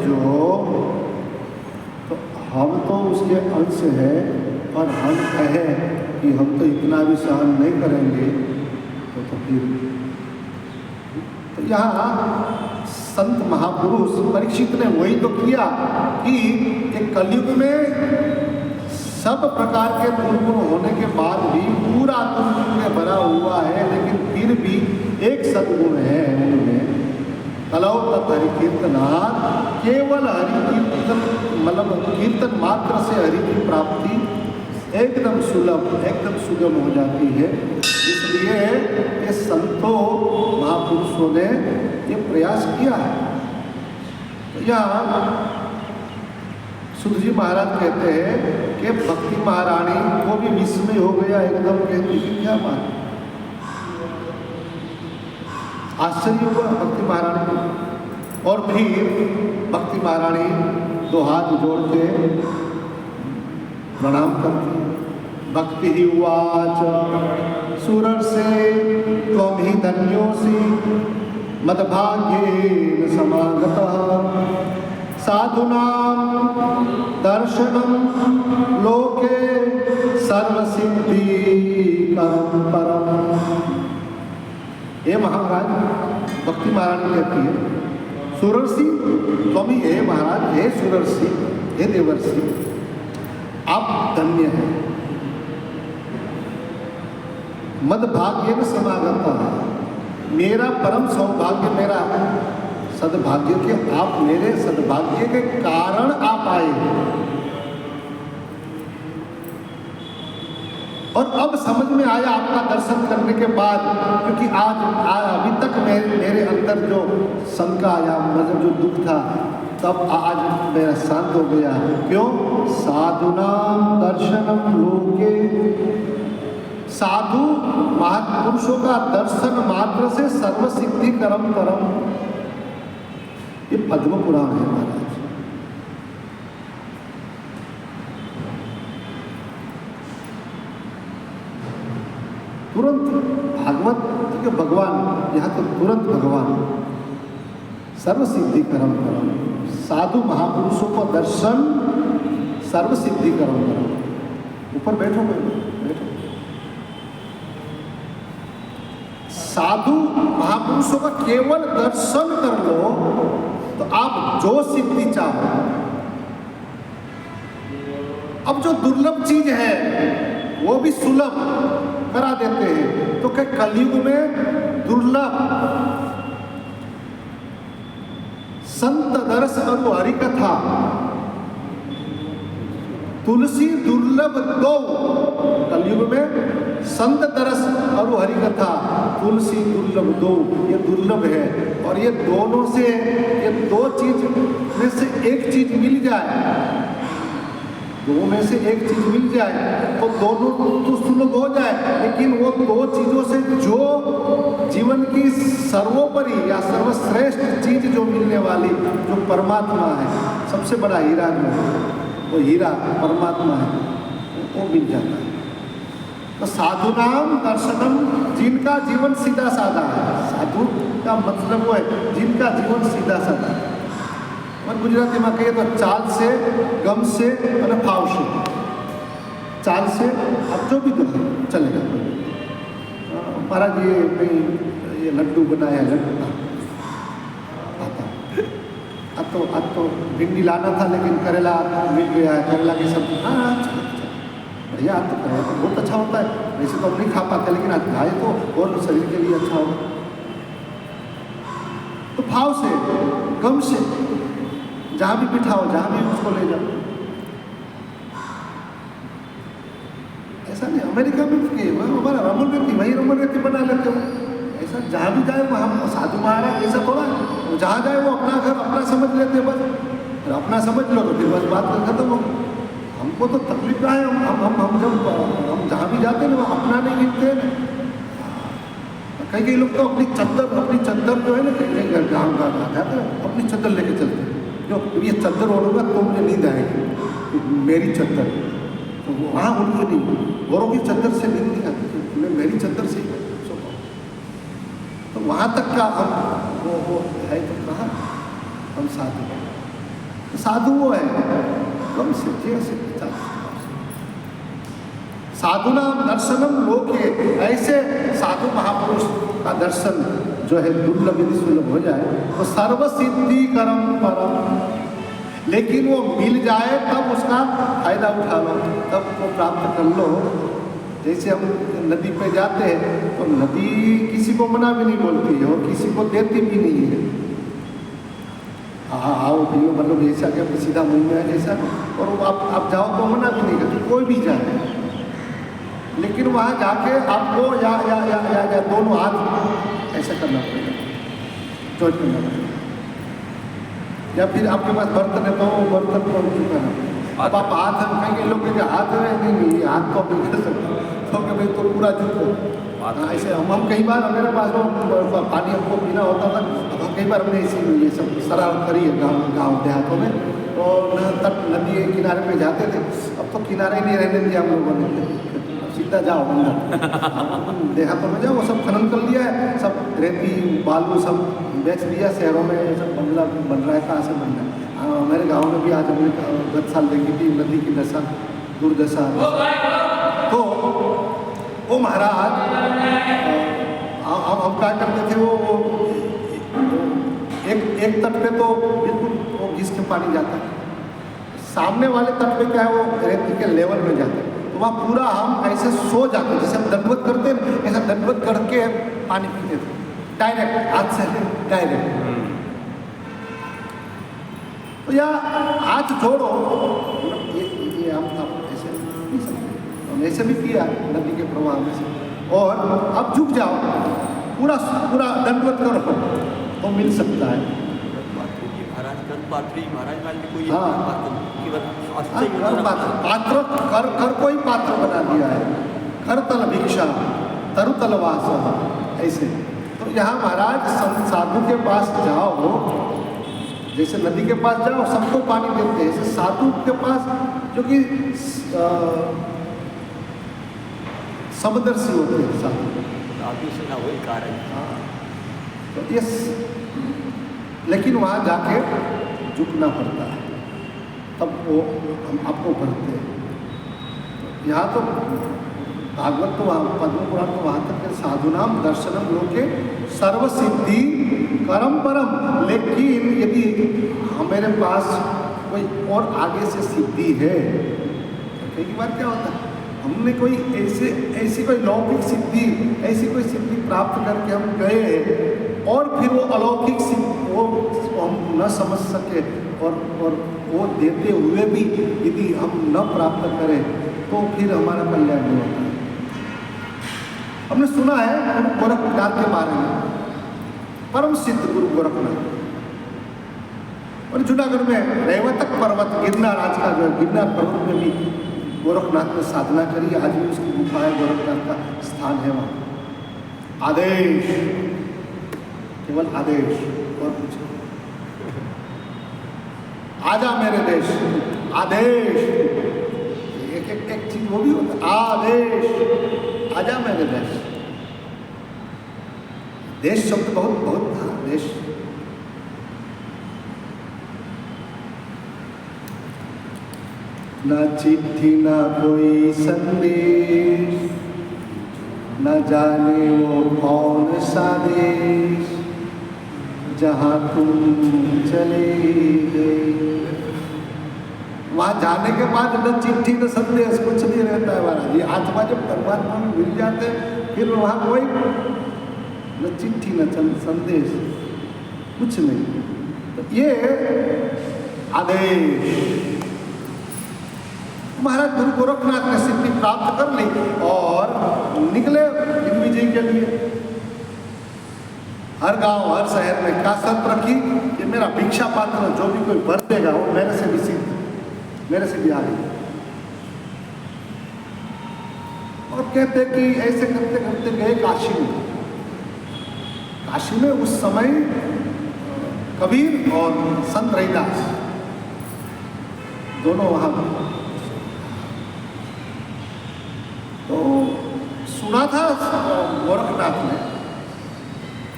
जो, तो हम तो उसके अंश है, और हम कहें कि हम तो इतना भी सहन नहीं करेंगे, तो फिर तो यहाँ संत महापुरुष परीक्षित ने वही तो किया कि एक कलयुग में सब प्रकार के दुर्गुण होने के बाद भी पूरा दुर्गुण में भरा हुआ है, लेकिन फिर भी एक सद्गुण है उनमें, कलौ तत् हरि कीर्तनात्, केवल हरि कीर्तन मतलब कीर्तन मात्र से हरि की प्राप्ति एकदम सुलभ, एकदम सुगम हो जाती है। इसलिए ये संतों महापुरुषों ने ये प्रयास किया है। तो यहाँ सुध जी महाराज कहते हैं कि भक्ति महारानी को भी विस्मय हो गया एकदम, कहती कि क्या बात, आश्चर्य हुआ भक्ति महारानी को। और फिर भक्ति महारानी दो हाथ जोड़ के प्रणाम करती है। भक्ति ही उवाच सुरर से त्वं ही धन्योऽसि मद्भाग्येन समागतः, साधूनां दर्शनं लोके सर्वसिद्धि परम। हे महाराज, भक्ति महारानी कहती है सुरर्षि त्वं ही, हे महाराज, हे सुरर्षि, हे देवर्षि, आप धन्य हैं, मद्भाग्येन समागतः, मेरा परम सौभाग्य, मेरा सद्भाग्य के आप मेरे सद्भाग्य के कारण आप आए। और अब समझ में आया आपका दर्शन करने के बाद, क्योंकि आज अभी तक मेरे अंदर जो शंका या मतलब जो दुख था, तब आज मेरा शांत हो गया। क्यों? साधुनाम दर्शनम लोके, साधु महापुरुषों का दर्शन मात्र से सर्वसिद्धि करम करम। ये पद्म पुराण है महाराज। तुरंत भागवत के भगवान, यहाँ तो तुरंत भगवान सर्वसिद्धि करम करम, साधु महापुरुषों को दर्शन सर्वसिद्धि करम करम। ऊपर बैठो, बैठो। साधु महापुरुषों का केवल दर्शन कर लो तो आप जो सिद्धि चाहो। अब जो दुर्लभ चीज है वो भी सुलभ करा देते हैं, तो क्या कलयुग में दुर्लभ संत दर्श और हरि कथा, तुलसी दुर्लभ दो, कलयुग में संत दरस और हरि कथा, तुलसी दुर्लभ दो, ये दुर्लभ है। और ये दोनों से, ये दो चीज में से एक चीज मिल जाए, दो में से एक चीज मिल जाए तो दोनों तो सुलभ हो जाए। लेकिन वो दो चीजों से जो जीवन की सर्वोपरि या सर्वश्रेष्ठ चीज जो मिलने वाली, जो परमात्मा है, सबसे बड़ा हीरा जो है, वो हीरा परमात्मा है, वो मिल जाता है। तो साधु नाम दर्शनम, जिनका जीवन सीधा साधा है, साधु का मतलब वो है जिनका जीवन सीधा साधा है। और गुजराती में कहिए तो चाल से, गम से और भाव से, चाल से अब जो भी तो चलेगा। महाराज ये कहीं ये लड्डू बनाया, लड्डू आता, अब तो भिंडी लाना था लेकिन करेला मिल गया है, करेला की सब्जी, हाँ बढ़िया, आप तो करेला तो बहुत अच्छा होता है। वैसे तो हम नहीं खा पाते, लेकिन आज खाए तो और शरीर के लिए अच्छा होगा। तो भाव से, गम से, जहाँ भी बिठाओ, जहाँ भी उसको ले जाओ। ऐसा नहीं अमेरिका में हमारा रमन रेती, वही रमन रेती बना लेते हो। ऐसा जहाँ भी जाए वहाँ साधु महाराज ऐसा थोड़ा है, जहाँ जाए वो अपना घर अपना समझ लेते बस, फिर अपना समझ लो तो फिर बस बात खत्म हो। हमको तो तकलीफ का है, हम जब जहाँ भी जाते हैं ना अपना नहीं गिनते हैं। कई लोग तो अपनी चद्दर जो है ना, कई गाँव का जाते हैं अपनी चद्दर लेके चलते हैं, जो ये चद्दर ओढ़ूंगा तो मुझे नींद आएगी, मेरी चद्दर। तो वहाँ उनकी नहीं, औरों की चद्दर से नींद नहीं आती, मैं मेरी चद्दर से सो पाऊँ। तो वहाँ तक का हम वो है तो कहाँ हम साधु। साधु वो है कम सिद्धि सिद्धि साधुना दर्शनम लोके, ऐसे साधु महापुरुष का दर्शन जो है दुर्लभ यदि सुलभ हो जाए तो सर्व सिद्धि करम परम, लेकिन वो मिल जाए तब उसका फायदा उठा लो, तब वो प्राप्त कर लो। जैसे हम नदी पे जाते हैं तो नदी किसी को मना भी नहीं बोलती है और किसी को देती भी नहीं है। हाँ आओ पियो मतलब ऐसा क्या सीधा मुंह में ऐसा, और आप जाओ तो मना भी नहीं करती, कोई भी जाए। लेकिन वहाँ जाके आपको या दोनों हाथ ऐसा करना पड़ेगा, जोड़ करना पड़ेगा, या फिर आपके पास बर्तन है तो बर्तन को चुकाना। अब आप हाथ कहेंगे लोग के हाथ है नहीं हाथ तो नहीं कर सकते, तो भाई तो पूरा चुको। ऐसे हम कई बार मेरे पास पानी हमको पीना होता था, अब हम कई बार हमने इसी ये सब शरारत करी है गाँव देहातों में, तो तट नदी के किनारे पे जाते थे। अब तो किनारे नहीं रहने दिया हम लोगों ने, सीधा जाओ अंदर देहातों में जाओ, वो सब खनन कर लिया है, सब रेती बालू सब बेच दिया शहरों में, सब बंगला बन रहा है, कहाँ से बन रहा है। हमारे गांव में भी आज हमने गत साल देखी थी नदी की दशा, दुर्दशा। तो वो महाराज हम क्या करते थे, वो एक तट पे तो बिल्कुल वो घिस के पानी जाता है, सामने वाले तट पे क्या है वो रेती के लेवल में जाता है, तो वहाँ पूरा हम ऐसे सो जाते, जैसे हम दंडवत करते हैं ऐसा दंडवत करके पानी पीते थे डायरेक्ट हाथ से डायरेक्ट। तो या हाथ जोड़ो, ये हम ऐसे पी सकते, हम ऐसे भी पिया नदी के प्रवाह में से, और अब झुक जाओ पूरा पूरा दंडवत करो तो मिल सकता है। पात्र कर कोई पात्र बना दिया है, कर तल भिक्षा तरुतल वास, ऐसे। तो यहाँ महाराज साधु के पास जाओ, जैसे नदी के पास जाओ सबको पानी देते हैं, ऐसे साधु के पास जो कि समदर्शी होते हैं साधु से ना वही कारण। तो ये लेकिन वहाँ जाके झुकना पड़ता है, तब वो हम आपको भरते हैं। यहाँ तो भागवत तो वहाँ पद्म पुराण तो वहाँ तक के साधुनाम दर्शनम लोके सर्व सिद्धि करम परम, लेकिन यदि हमारे पास कोई और आगे से सिद्धि है, कई बार क्या होता है हमने कोई ऐसी कोई लौकिक सिद्धि, ऐसी कोई सिद्धि प्राप्त करके हम गए और फिर वो अलौकिक सिद्धि वो हम न समझ सके और वो देते हुए भी यदि हम न प्राप्त करें तो फिर हमारा कल्याण नहीं होता। हमने सुना है गुरु गोरखनाथ के बारे में, परम सिद्ध गुरु गोरखनाथ, और जूनागढ़ में रेवतक पर्वत गिरनार, आज का जो गिरनार पर्वत में भी गोरखनाथ ने साधना करी, आज भी उसकी गुफा है, गोरखनाथ का स्थान है वहाँ। आदेश, केवल आदेश और कुछ आजा मेरे देश, आदेश एक चीज वो भी होता है, आदेश आजा मेरे देश। देश शब्द बहुत था, देश न चिट्ठी न कोई संदेश, न जाने वो कौन सा देश जहाँ तुम चले गए। वहाँ जाने के बाद न चिट्ठी न संदेश कुछ नहीं रहता है महाराज। ये आत्मा जब परमात्मा में मिल जाते हैं फिर वहाँ कोई न चिट्ठी न संदेश कुछ नहीं। तो ये आदेश महाराज गुरु गोरखनाथ ने सिद्धि प्राप्त कर ली और निकले दिग्विजय के लिए। हर गांव हर शहर में क्या शर्त रखी कि मेरा भिक्षा पात्र जो भी कोई भर देगा वो मेरे से भी सिद्ध, मेरे से भी आगे। और कहते कि ऐसे करते करते गए काशी में। काशी में उस समय कबीर और संत रविदास दोनों वहां पर। तो सुना था गोरखनाथ ने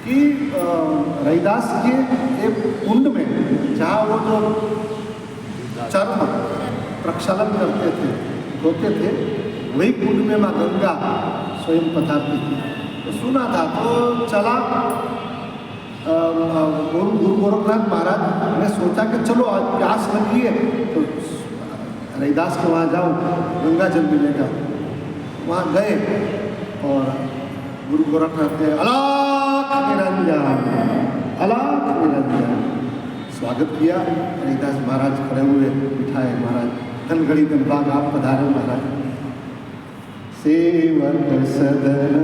कि रविदास के एक कुंड में, जहाँ वो जो चर्म प्रक्षालन करते थे, धोते थे, वही कुंड में माँ गंगा स्वयं पधारती थी। तो सुना था तो चला गुरु गोरखनाथ महाराज ने सोचा कि चलो आज प्यास लगी है तो रैदास के वहाँ जाओ, गंगा जल मिलेगा। वहाँ गए और गुरु गोरखनाथ ने अलाख निरंजन स्वागत किया। रैदास महाराज खड़े हुए, बिठाए, महाराज धनगढ़ी धनबाग आप पधारे महाराज। सेवक सदन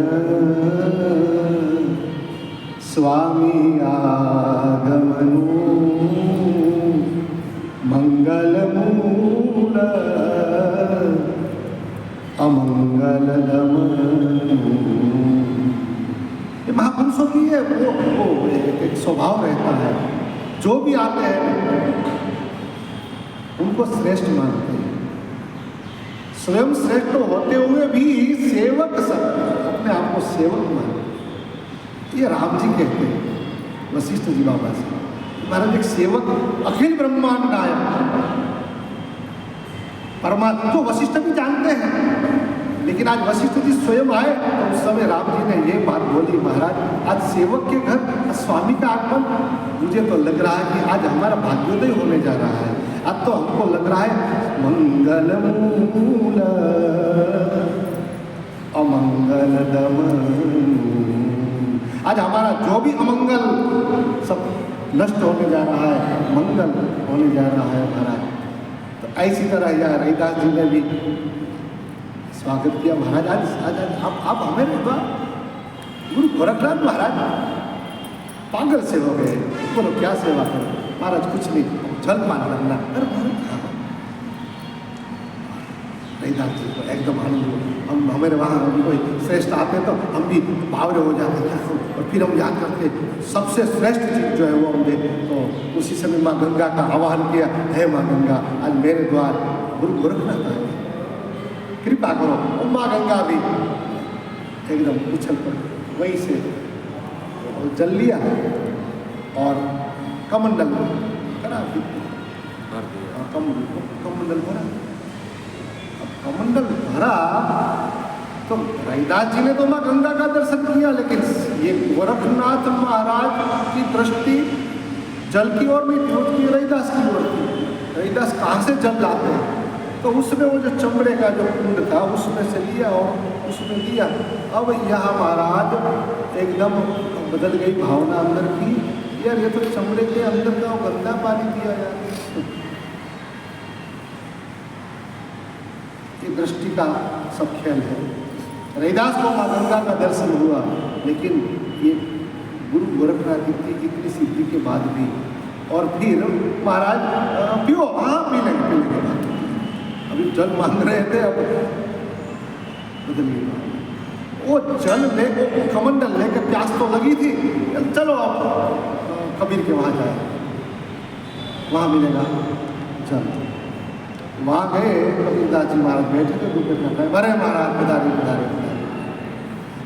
स्वामी आगमनु मंगल मूल अमंगल दमनु। ये महापुरुषों की है वो एक स्वभाव रहता है, जो भी आते हैं उनको श्रेष्ठ मानते हैं। स्वयं श्रेष्ठ होते हुए भी सेवक सब अपने आप को सेवक मानते। ये राम जी कहते हैं वशिष्ठ जी बाबा से, महाराज एक सेवक अखिल ब्रह्मांड नायक परमात्मा, तो वशिष्ठ भी जानते हैं, लेकिन आज वशिष्ठ जी स्वयं आए तो उस समय राम जी ने ये बात बोली, महाराज आज सेवक के घर स्वामी का आगमन, मुझे तो लग रहा है कि आज हमारा भाग्योदय होने जा रहा है। अब तो हमको लग रहा है मंगल मूल अमंगल दमनु, आज हमारा जो भी अमंगल सब नष्ट होने जा रहा है, मंगल होने जा रहा है महाराज। तो ऐसी तरह यह रैदास जी ने भी स्वागत किया। महाराज आज आप हमें गुरु गोरखनाथ महाराज पागल से हो गए, बोलो क्या सेवा करो महाराज? कुछ नहीं, जल मान करना। अरे महाराज रैदास जी को एकदम आनंद हुआ। हम हमारे वहाँ कोई श्रेष्ठ आते तो हम भी बावरे हो जाते थे और फिर हम याद करते सबसे श्रेष्ठ चीज़ जो है वो हमने, तो उसी समय माँ गंगा का आह्वान किया, है माँ गंगा आज मेरे द्वार गुरु गोरखनाथ आए, कृपा करो। और माँ गंगा भी एकदम उछल पड़ी, वहीं से जल लिया और कमंडल करा, कमंडल भरा। कमंडल भरा तो रैदास जी ने तो माँ गंगा का दर्शन किया, लेकिन ये गोरखनाथ महाराज की दृष्टि जल की ओर नहीं थी, उसकी रैदास की ओर थी। रैदास कहाँ से जल लाते हैं? तो उसमें वो जो चमड़े का जो कुंड था उसमें से लिया और उसमें दिया। अब यहाँ महाराज एकदम बदल गई भावना अंदर की, यार ये तो चमड़े के अंदर का गंदा पानी दिया यार। ये दृष्टि का सब खेल है। रैदास को माँ गंगा का दर्शन हुआ, लेकिन ये गुरु गोरखनाथ की इतनी सिद्धि के बाद भी, और फिर महाराज पियो, हाँ पी लेंगे बाद, अभी जल मांग रहे थे, अब बदलिए वो जल ले, वो कमंडल लेकर प्यास तो लगी थी, चलो आप कबीर के वहाँ जाए, वहाँ मिलेगा जल। वहाँ गए, कबीरदास जी महाराज बैठे थे, दूसरे करना है, अरे महाराज पधारे पधारे पधारे।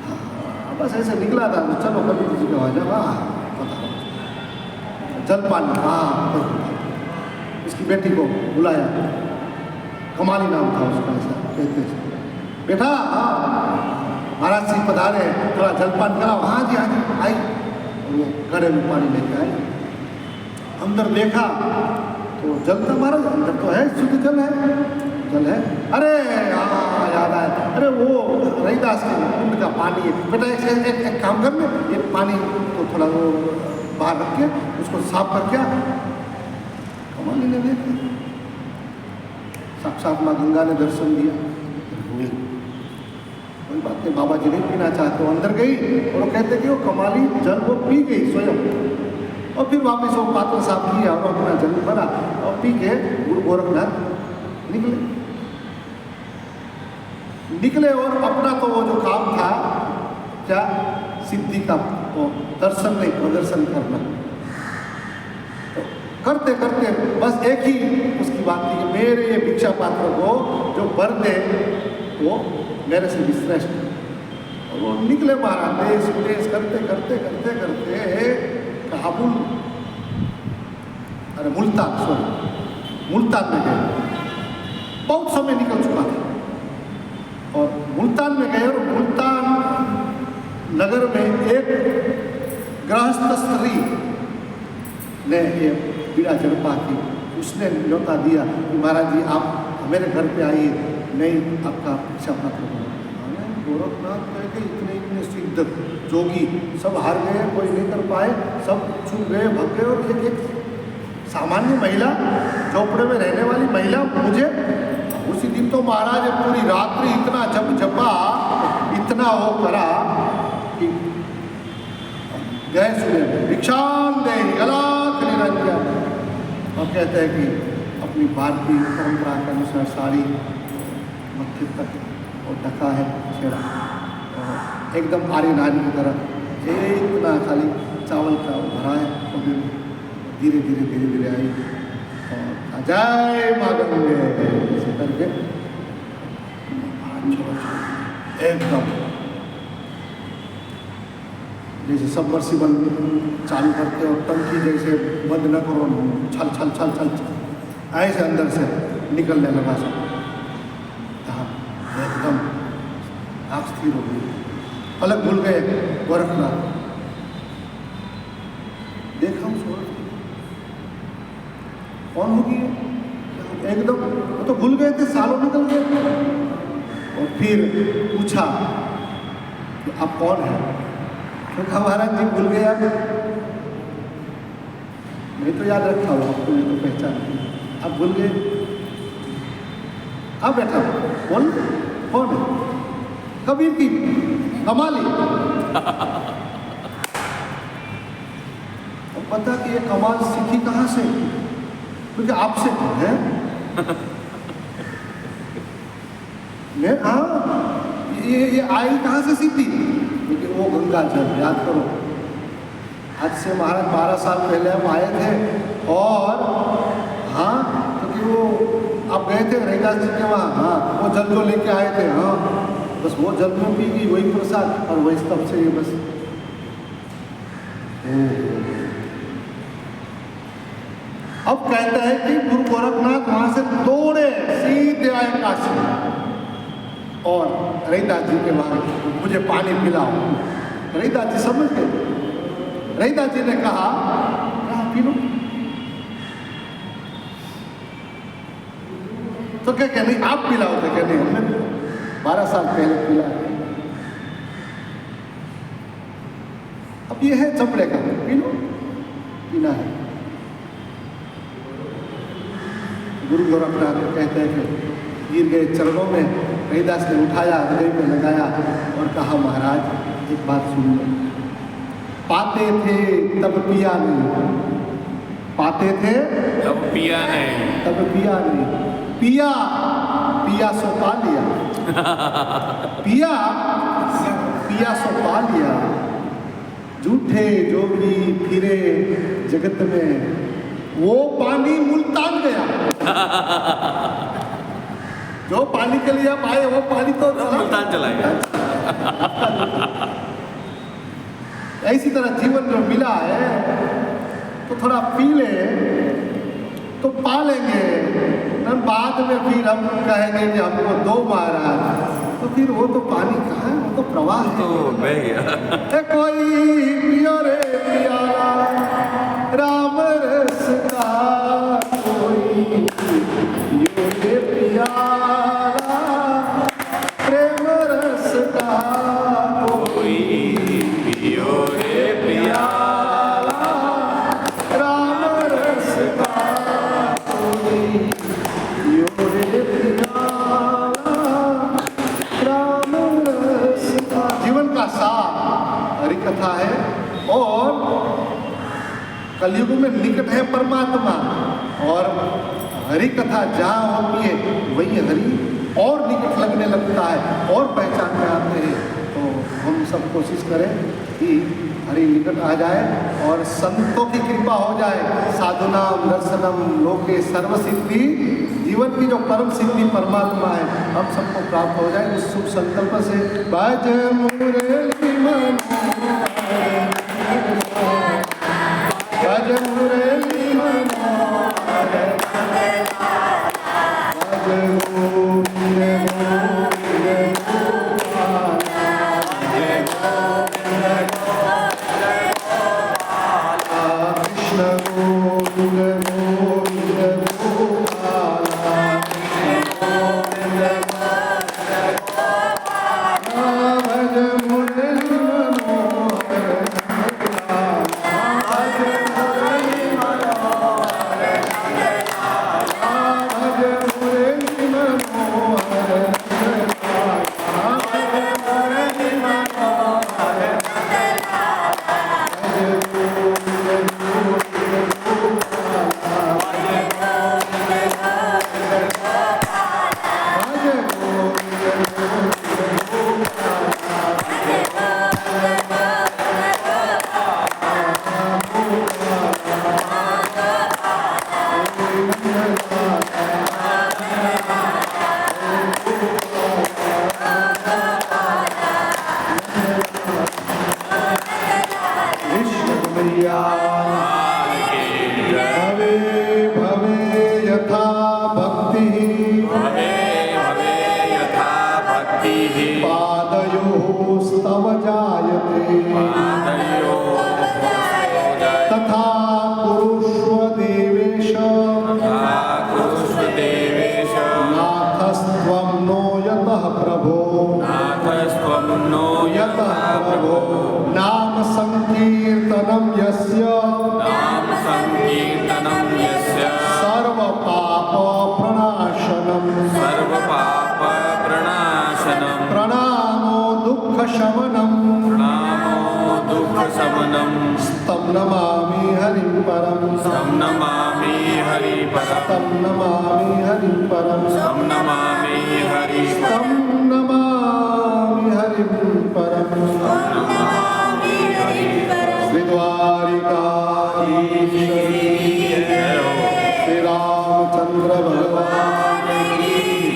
हाँ बस ऐसे निकला था, चलो कबीर जी के वहाँ जाओ, हाँ पता जलपान, हाँ उसकी बेटी को बुलाया, कमाली नाम था उसका, ऐसा कहते थे, बेटा हाँ महाराज सिंह पधारे, थोड़ा जलपान करा। हाँ जी आई, वो घड़े में पानी लेके आई, अंदर देखा तो जल था महाराज, अंदर तो है, शुद्ध जल है। अरे हाँ याद आया, अरे वो रैदास के कुंड का पानी है बेटा, एक काम कर ले, ये पानी तो थोड़ा वो बाहर रख के उसको साफ कर क्या। कमाली ने देखा, साक्षात माँ गंगा ने दर्शन दिया। कोई बात नहीं, बाबा जी नहीं पीना चाहते, वो अंदर गई और वो कहते कि वो कमाली जल वो पी गई स्वयं, और फिर वापस वो पात्र साफ किया और अपना जल भरा और पी के गुरु गोरखनाथ निकले और अपना तो वो जो काम था क्या, सिद्धि का वो दर्शन नहीं, प्रदर्शन करना। तो करते करते बस एक ही उसकी बात थी कि मेरे ये भिक्षा पात्र को जो वर दे वो मेरे से भी श्रेष्ठ। और वो निकले महाराज, देश विदेश करते करते करते करते काबुल, अरे मुल्तान, सॉरी मुल्तान में गए। बहुत समय निकल चुका था और मुल्तान में गए और मुल्तान नगर में एक गृहस्थ स्त्री ने ये पीड़ा चढ़पा की। उसने न्योता दिया कि महाराज जी आप मेरे घर पे आइए, नहीं आपका इच्छा पात्र होगा। गोरखनाथ कह के इतने इतने सिद्ध जोगी सब हार गए, कोई नहीं कर पाए, सब छूट गए, भग गए। और एक सामान्य महिला, झोपड़े में रहने वाली महिला, मुझे उसी दिन तो महाराज पूरी रात्रि इतना जप जपा, इतना वो करा कि गए सुने भिक्षान दे अलाख निरंजन। और कहते हैं कि अपनी भारतीय परंपरा के अनुसार साड़ी मत्थे तक और ढका है छेड़ा, और एकदम आर्य नारी की तरह इतना खाली चावल का भरा है। और धीरे धीरे धीरे धीरे आई और जय माँ गंगे ऐसे करके एकदम जैसे सबमर्सिबल चालू करते और टंकी जैसे बंद न करो, छल छल छल छल ऐसे अंदर से निकलने लगा सब। एकदम आँख स्थिर हो गई, पलक भूल गए गोरखनाथ। देखा उस औरत को, कौन होगी एकदम, वो तो भूल गए थे, सालों निकल गए। और फिर पूछा कि आप कौन है? तो कहा महाराज जी भूल गए आप, मैं तो याद रखा हूँ आपको, ये तो पहचान, आप भूल गए। आप बैठा बोल कौन है? कबीर की कमाली। और पता कि ये कमाल सीखी कहाँ से? क्योंकि आपसे है मैं, हाँ ये आई कहाँ से सीखी? क्योंकि वो गंगा जल, याद करो आज से महाराज 12 साल पहले हम आए थे। और हाँ क्योंकि वो आप गए थे रैदास जी के वहाँ, हाँ वो जल जो लेके आए थे, हाँ बस वो जल में पी गई, वही प्रसाद, और वही तब से ये बस। अब कहता है कि गुरु गोरखनाथ वहां से दौड़े सीधे आए काशी, और रैदास जी के वहां मुझे पानी पिलाओ। रैदास जी समझ गए। रैदास जी ने कहा पी लो। तो क्या नहीं आप पिलाओ? तो क्या नहीं, हमने 12 साल पहले पिला। अब ये है चमड़े का, पी लो, पीना है। गुरु गोरखनाथ कहते हैं कि गिर गए चरणों में, रैदास ने उठाया, हृदय में लगाया और कहा महाराज एक बात सुन लो। पाते थे तब पिया नहीं, पाते थे तब पिया नहीं, तब पिया नहीं, पिया पिया सो पा लिया। पिया पिया सो पा लिया। झूठे जोगी फिरे जगत में, वो पानी मुल्तान गया। जो पानी के लिए आप आए वो पानी तो मुल्तान चला गया। ऐसी तरह जीवन जो मिला है तो थोड़ा पी ले तो पा लेंगे, न बाद में फिर हम कहेंगे कि हमको दो महाराज, तो फिर वो तो पानी कहाँ है, वो तो प्रवाह है, तो बह गया। कोई पियो रे पियाला राम रस का, कोई पियो रे पियाला प्रेम रस का, कोई पियो रे पियाला राम रस का, कोई पियो रे पियाला राम रस का। जीवन का सार हरि कथा है, और कलयुग में निकट है परमात्मा, और हरि कथा जहाँ होती है वही हरि और निकट लगने लगता है और पहचान में आते हैं। तो हम सब कोशिश करें कि हरि निकट आ जाए और संतों की कृपा हो जाए। साधुनाम दर्शनम लोके सर्वसिद्धि, जीवन की जो परम सिद्धि परमात्मा है हम सबको प्राप्त हो जाए। उस शुभ संकल्प से भज मुरली मनोहर, भज मुरली मनोहर। यथा भक्तिः भवे भवे यथा भक्तिः पादयोस्तव जायते पादयोः तथा कुरुष्व देवेश तथा कुरुष्व देवेश नाथस्त्वं नो यतः प्रभो नाथस्त्वं नो यतः प्रभो नाम संकीर्तनं यस्य नाम संकीर्तनं यस्य सर्वपापप्रणाशनं सर्वपापप्रणाशनं प्रणामो दुःखशमनं प्रणामो दुःखशमनं तं नमामि हरिं परं तं नमामि हरिपरं तं नमामि हरिं परं तं नमामि हरिपरं तं नमामि हरिं परं श्रीद्वारिकाधीश जय हो श्री रामचंद्र भगवान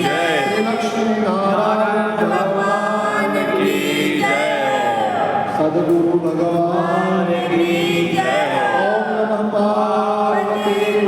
जय श्री लक्ष्मी नारायण भगवान की जय सद्गुरु भगवान जय हो ओम नमः पार्वती